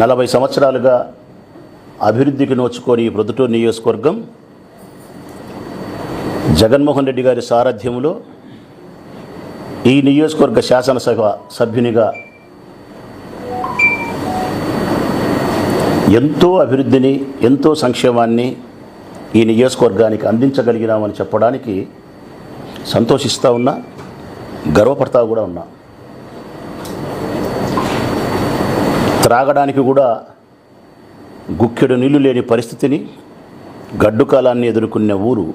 40 సంవత్సరాలుగా అభివృద్ధికి నోచుకొని ఈ ప్రొద్దుటూరు నియోజకవర్గం జగన్మోహన్ రెడ్డి గారి సారథ్యంలో ఈ నియోజకవర్గ శాసనసభ సభ్యునిగా ఎంతో అభివృద్ధిని, ఎంతో సంక్షేమాన్ని ఈ నియోజకవర్గానికి అందించగలిగినామని చెప్పడానికి సంతోషిస్తూ ఉన్నా, గర్వపడతా కూడా ఉన్నా. త్రాగడానికి కూడా గుక్కెడు నీళ్లు లేని పరిస్థితిని, గడ్డు కాలాన్ని ఎదుర్కొన్న ఊరు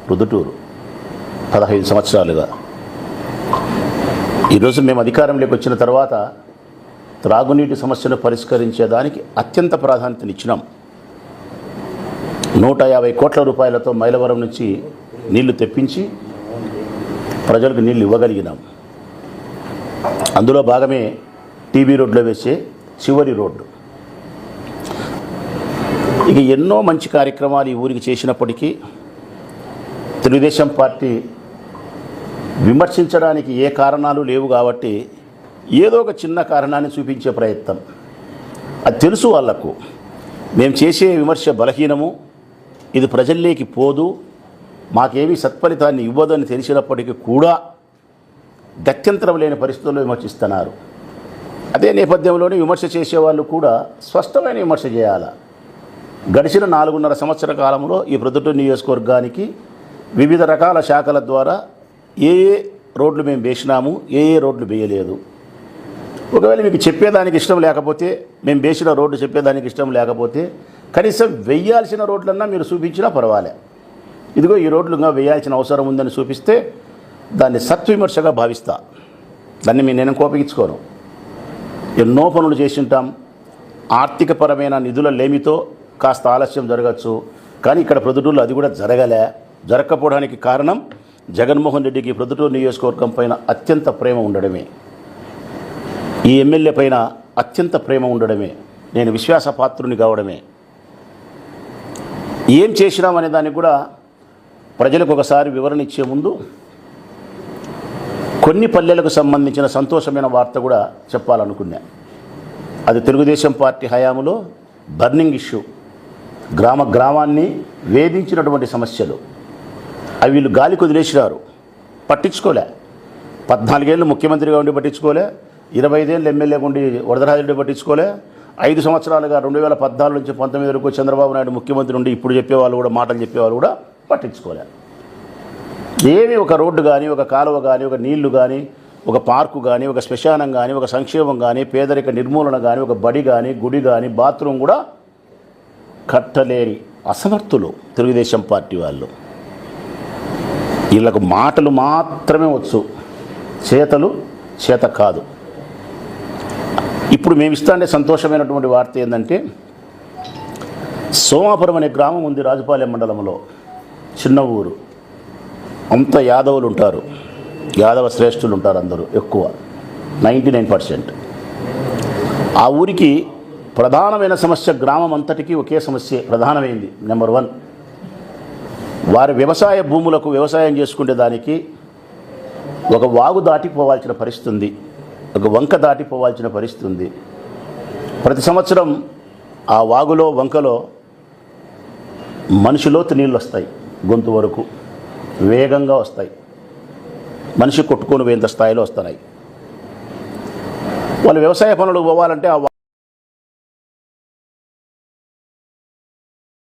ప్రొద్దుటూరు 15 సంవత్సరాలుగా. ఈరోజు మేము అధికారంలోకి వచ్చిన తర్వాత త్రాగునీటి సమస్యను పరిష్కరించేదానికి అత్యంత ప్రాధాన్యతనిచ్చినాం. 150 కోట్ల రూపాయలతో మైలవరం నుంచి నీళ్లు తెప్పించి ప్రజలకు నీళ్లు ఇవ్వగలిగినాం. అందులో భాగమే టీబీ రోడ్లో వేసే చివరి రోడ్డు. ఇక ఎన్నో మంచి కార్యక్రమాలు ఈ ఊరికి చేసినప్పటికీ తెలుగుదేశం పార్టీ విమర్శించడానికి ఏ కారణాలు లేవు కాబట్టి ఏదో ఒక చిన్న కారణాన్ని చూపించే ప్రయత్నం. అది తెలుసు వాళ్లకు, మేము చేసే విమర్శ బలహీనము, ఇది ప్రజల్లోకి పోదు, మాకేమీ సత్ఫలితాన్ని ఇవ్వదని తెలిసినప్పటికీ కూడా గత్యంతరం లేని పరిస్థితుల్లో విమర్శిస్తున్నారు. అదే నేపథ్యంలోనే విమర్శ చేసేవాళ్ళు కూడా స్పష్టమైన విమర్శ చేయాలి. గడిచిన 4.5 సంవత్సర కాలంలో ఈ ప్రొద్దుటూరు నియోజకవర్గానికి వివిధ రకాల శాఖల ద్వారా ఏ రోడ్లు మేము వేసినాము, ఏ రోడ్లు వేయలేదు. ఒకవేళ మీకు చెప్పేదానికి ఇష్టం లేకపోతే, మేము వేసిన రోడ్డు చెప్పేదానికి ఇష్టం లేకపోతే కనీసం వేయాల్సిన రోడ్లన్నా మీరు చూపించినా పర్వాలే. ఇదిగో ఈ రోడ్లు ఇంకా వేయాల్సిన అవసరం ఉందని చూపిస్తే దాన్ని సత్విమర్శగా భావిస్తా. దాన్ని నేను కోపగించుకోను. ఎన్నో పనులు చేసి ఉంటాం. ఆర్థికపరమైన నిధుల లేమితో కాస్త ఆలస్యం జరగచ్చు, కానీ ఇక్కడ ప్రొద్దుటూరులో అది కూడా జరగకపోవడానికి కారణం జగన్మోహన్ రెడ్డికి ప్రొద్దుటూరు నియోజకవర్గం పైన అత్యంత ప్రేమ ఉండడమే, ఈ ఎమ్మెల్యే పైన అత్యంత ప్రేమ ఉండడమే, నేను విశ్వాసపాత్రుని కావడమే. ఏం చేసినామనే దానికి కూడా ప్రజలకు ఒకసారి వివరణ ఇచ్చే ముందు కొన్ని పల్లెలకు సంబంధించిన సంతోషమైన వార్త కూడా చెప్పాలనుకున్నా. అది తెలుగుదేశం పార్టీ హయాంలో బర్నింగ్ ఇష్యూ, గ్రామాన్ని వేధించినటువంటి సమస్యలు. అవి వీళ్ళు గాలికి వదిలేసినారు, పట్టించుకోలే. 14 ఏళ్ళు ముఖ్యమంత్రిగా ఉండి పట్టించుకోలే, 25 ఏళ్ళు ఎమ్మెల్యేగా ఉండి వరదరాజరెడ్డి పట్టించుకోలే, 5 సంవత్సరాలుగా 2014 నుంచి 19 వరకు చంద్రబాబు నాయుడు ముఖ్యమంత్రి ఉండి ఇప్పుడు చెప్పేవాళ్ళు కూడా, మాటలు చెప్పేవాళ్ళు కూడా పట్టించుకోలే. ఏమి ఒక రోడ్డు కానీ, ఒక కాలువ కానీ, ఒక నీళ్లు కానీ, ఒక పార్కు కానీ, ఒక శ్మశానం కానీ, ఒక సంక్షేమం కానీ, పేదరిక నిర్మూలన కానీ, ఒక బడి కానీ, గుడి కానీ, బాత్రూమ్ కూడా కట్టలేని అసమర్థులు తెలుగుదేశం పార్టీ వాళ్ళు. వీళ్ళకు మాటలు మాత్రమే వచ్చు, చేత కాదు. ఇప్పుడు మేము ఇస్తాండే సంతోషమైనటువంటి వార్త ఏంటంటే, సోమాపురం అనే గ్రామం ఉంది రాజుపాలెం మండలంలో, చిన్న ఊరు. అంత యాదవులు ఉంటారు, యాదవ శ్రేష్ఠులు ఉంటారు, అందరూ ఎక్కువ 99%. ఆ ఊరికి ప్రధానమైన సమస్య, గ్రామం అంతటికీ ఒకే సమస్య ప్రధానమైంది. నెంబర్ 1, వారి వ్యవసాయ భూములకు వ్యవసాయం చేసుకునే దానికి ఒక వాగు దాటిపోవాల్సిన పరిస్థితి ఉంది, ఒక వంక దాటిపోవాల్సిన పరిస్థితి ఉంది. ప్రతి సంవత్సరం ఆ వాగులో, వంకలో మనిషిలోతు నీళ్ళు వస్తాయి, గొంతు వరకు వేగంగా వస్తాయి, మనిషి కొట్టుకొని పోయేంత స్థాయిలో వస్తున్నాయి. వాళ్ళు వ్యవసాయ పనులకు పోవాలంటే ఆ